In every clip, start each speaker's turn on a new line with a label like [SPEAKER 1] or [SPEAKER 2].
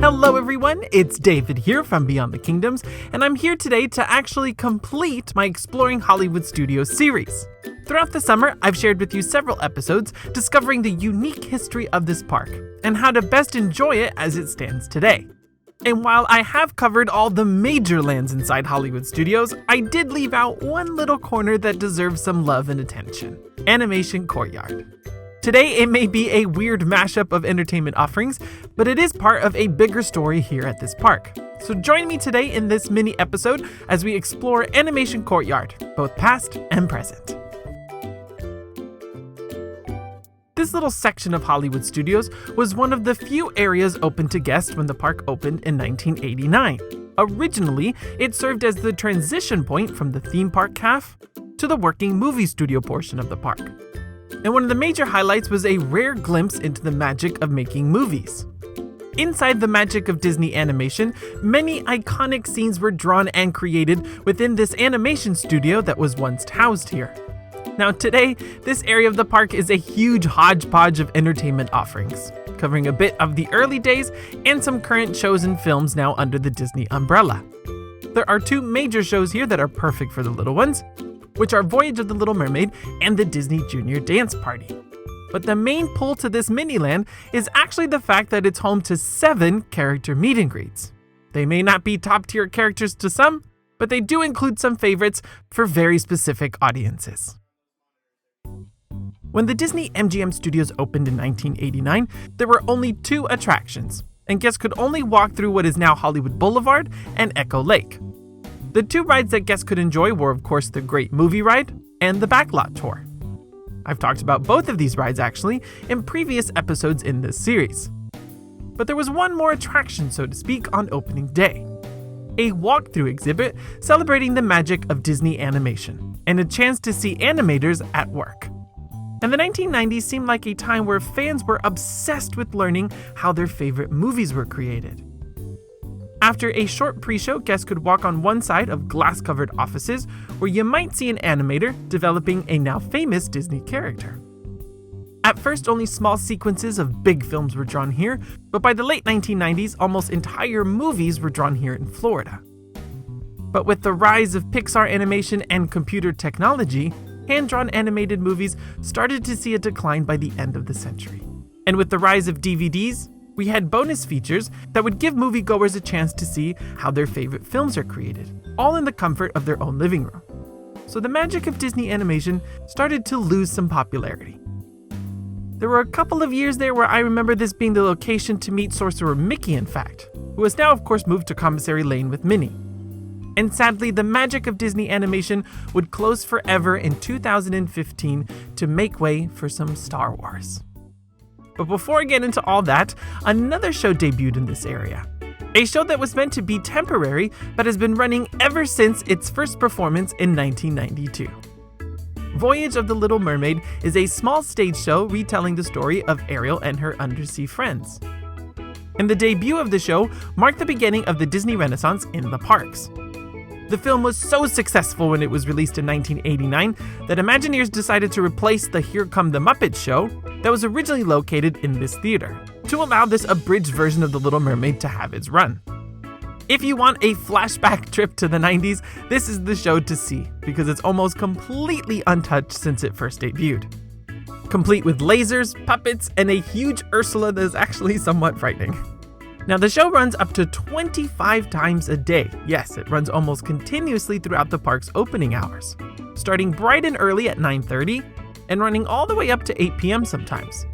[SPEAKER 1] Hello everyone, it's David here from Beyond the Kingdoms, and I'm here today to actually complete my Exploring Hollywood Studios series. Throughout the summer, I've shared with you several episodes discovering the unique history of this park, and how to best enjoy it as it stands today. And while I have covered all the major lands inside Hollywood Studios, I did leave out one little corner that deserves some love and attention: Animation Courtyard. Today, it may be a weird mashup of entertainment offerings, but it is part of a bigger story here at this park. So join me today in this mini episode as we explore Animation Courtyard, both past and present. This little section of Hollywood Studios was one of the few areas open to guests when the park opened in 1989. Originally, it served as the transition point from the theme park half to the working movie studio portion of the park. And one of the major highlights was a rare glimpse into the magic of making movies. Inside the magic of Disney animation, many iconic scenes were drawn and created within this animation studio that was once housed here. Now today, this area of the park is a huge hodgepodge of entertainment offerings, covering a bit of the early days and some current shows and films now under the Disney umbrella. There are two major shows here that are perfect for the little ones, which are Voyage of the Little Mermaid and the Disney Junior Dance Party. But the main pull to this mini-land is actually the fact that it's home to 7 character meet and greets. They may not be top-tier characters to some, but they do include some favorites for very specific audiences. When the Disney MGM Studios opened in 1989, there were only 2 attractions, and guests could only walk through what is now Hollywood Boulevard and Echo Lake. The 2 rides that guests could enjoy were, of course, the Great Movie Ride and the Backlot Tour. I've talked about both of these rides, actually, in previous episodes in this series. But there was one more attraction, so to speak, on opening day: a walkthrough exhibit celebrating the magic of Disney animation, and a chance to see animators at work. And the 1990s seemed like a time where fans were obsessed with learning how their favorite movies were created. After a short pre-show, guests could walk on one side of glass-covered offices where you might see an animator developing a now famous Disney character. At first, only small sequences of big films were drawn here, but by the late 1990s, almost entire movies were drawn here in Florida. But with the rise of Pixar animation and computer technology, hand-drawn animated movies started to see a decline by the end of the century. And with the rise of DVDs, we had bonus features that would give moviegoers a chance to see how their favorite films are created, all in the comfort of their own living room. So the magic of Disney animation started to lose some popularity. There were a couple of years there where I remember this being the location to meet Sorcerer Mickey, in fact, who has now of course moved to Commissary Lane with Minnie. And sadly, the magic of Disney animation would close forever in 2015 to make way for some Star Wars. But before I get into all that, another show debuted in this area. A show that was meant to be temporary, but has been running ever since its first performance in 1992. Voyage of the Little Mermaid is a small stage show retelling the story of Ariel and her undersea friends. And the debut of the show marked the beginning of the Disney Renaissance in the parks. The film was so successful when it was released in 1989 that Imagineers decided to replace the Here Come the Muppets show that was originally located in this theater, to allow this abridged version of The Little Mermaid to have its run. If you want a flashback trip to the 90s, this is the show to see, because it's almost completely untouched since it first debuted. Complete with lasers, puppets, and a huge Ursula that is actually somewhat frightening. Now, the show runs up to 25 times a day. Yes, it runs almost continuously throughout the park's opening hours, starting bright and early at 9:30 and running all the way up to 8 p.m. sometimes.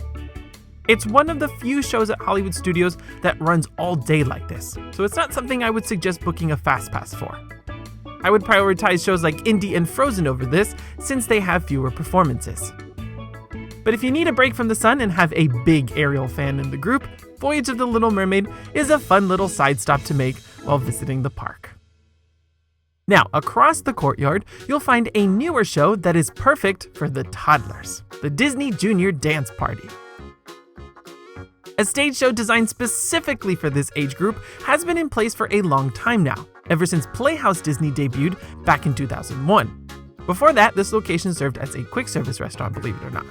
[SPEAKER 1] It's one of the few shows at Hollywood Studios that runs all day like this, so it's not something I would suggest booking a fast pass for. I would prioritize shows like Indy and Frozen over this, since they have fewer performances. But if you need a break from the sun and have a big Ariel fan in the group, Voyage of the Little Mermaid is a fun little side stop to make while visiting the park. Now, across the courtyard, you'll find a newer show that is perfect for the toddlers, the Disney Junior Dance Party. A stage show designed specifically for this age group has been in place for a long time now, ever since Playhouse Disney debuted back in 2001. Before that, this location served as a quick service restaurant, believe it or not.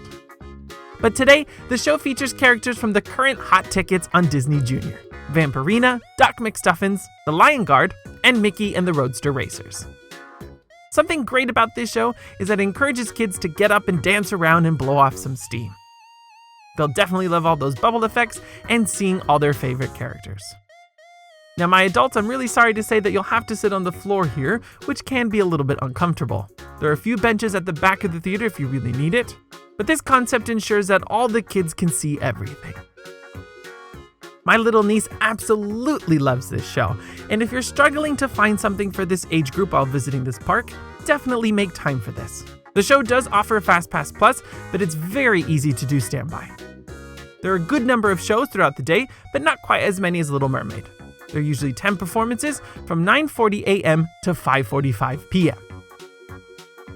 [SPEAKER 1] But today, the show features characters from the current hot tickets on Disney Junior, Vampirina, Doc McStuffins, the Lion Guard, and Mickey and the Roadster Racers. Something great about this show is that it encourages kids to get up and dance around and blow off some steam. They'll definitely love all those bubble effects and seeing all their favorite characters. Now, my adults, I'm really sorry to say that you'll have to sit on the floor here, which can be a little bit uncomfortable. There are a few benches at the back of the theater if you really need it, but this concept ensures that all the kids can see everything. My little niece absolutely loves this show, and if you're struggling to find something for this age group while visiting this park, definitely make time for this. The show does offer a FastPass Plus, but it's very easy to do standby. There are a good number of shows throughout the day, but not quite as many as Little Mermaid. There are usually 10 performances from 9:40 a.m. to 5:45 p.m.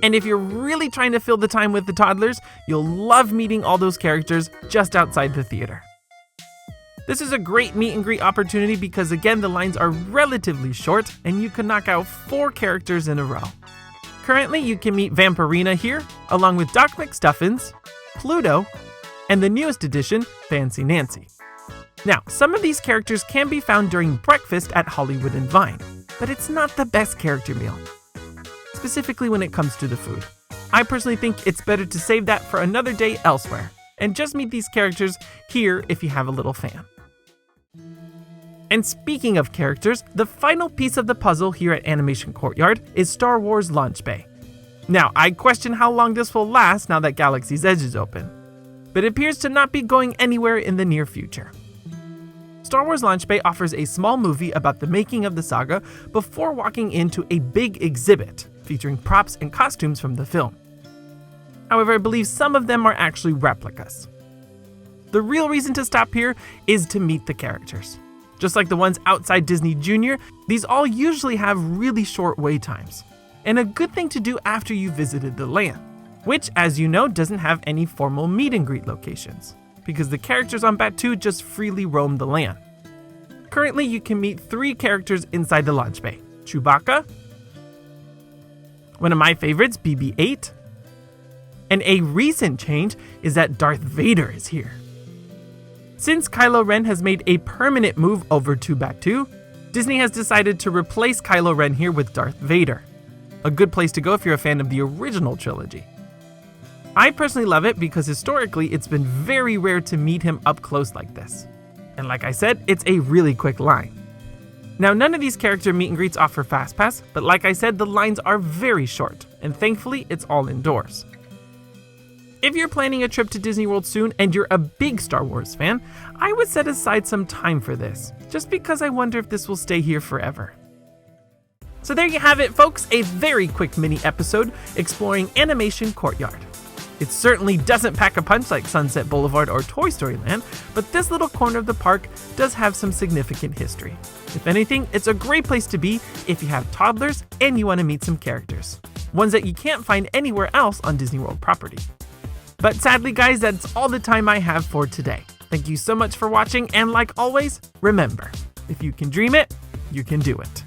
[SPEAKER 1] And if you're really trying to fill the time with the toddlers, you'll love meeting all those characters just outside the theater. This is a great meet and greet opportunity because, again, the lines are relatively short and you can knock out 4 characters in a row. Currently, you can meet Vampirina here, along with Doc McStuffins, Pluto, and the newest addition, Fancy Nancy. Now, some of these characters can be found during breakfast at Hollywood and Vine, but it's not the best character meal, specifically when it comes to the food. I personally think it's better to save that for another day elsewhere, and just meet these characters here if you have a little fan. And speaking of characters, the final piece of the puzzle here at Animation Courtyard is Star Wars Launch Bay. Now, I question how long this will last now that Galaxy's Edge is open, but it appears to not be going anywhere in the near future. Star Wars Launch Bay offers a small movie about the making of the saga before walking into a big exhibit featuring props and costumes from the film. However, I believe some of them are actually replicas. The real reason to stop here is to meet the characters. Just like the ones outside Disney Junior, these all usually have really short wait times, and a good thing to do after you visited the land, which, as you know, doesn't have any formal meet and greet locations, because the characters on Batuu just freely roam the land. Currently, you can meet 3 characters inside the launch bay: Chewbacca, one of my favorites, BB-8, and a recent change is that Darth Vader is here. Since Kylo Ren has made a permanent move over to Batuu, Disney has decided to replace Kylo Ren here with Darth Vader. A good place to go if you're a fan of the original trilogy. I personally love it because historically it's been very rare to meet him up close like this. And like I said, it's a really quick line. Now, none of these character meet and greets offer FastPass, but like I said, the lines are very short, and thankfully it's all indoors. If you're planning a trip to Disney World soon and you're a big Star Wars fan, I would set aside some time for this, just because I wonder if this will stay here forever. So there you have it, folks, a very quick mini episode exploring Animation Courtyard. It certainly doesn't pack a punch like Sunset Boulevard or Toy Story Land, but this little corner of the park does have some significant history. If anything, it's a great place to be if you have toddlers and you want to meet some characters, ones that you can't find anywhere else on Disney World property. But sadly, guys, that's all the time I have for today. Thank you so much for watching, and like always, remember, if you can dream it, you can do it.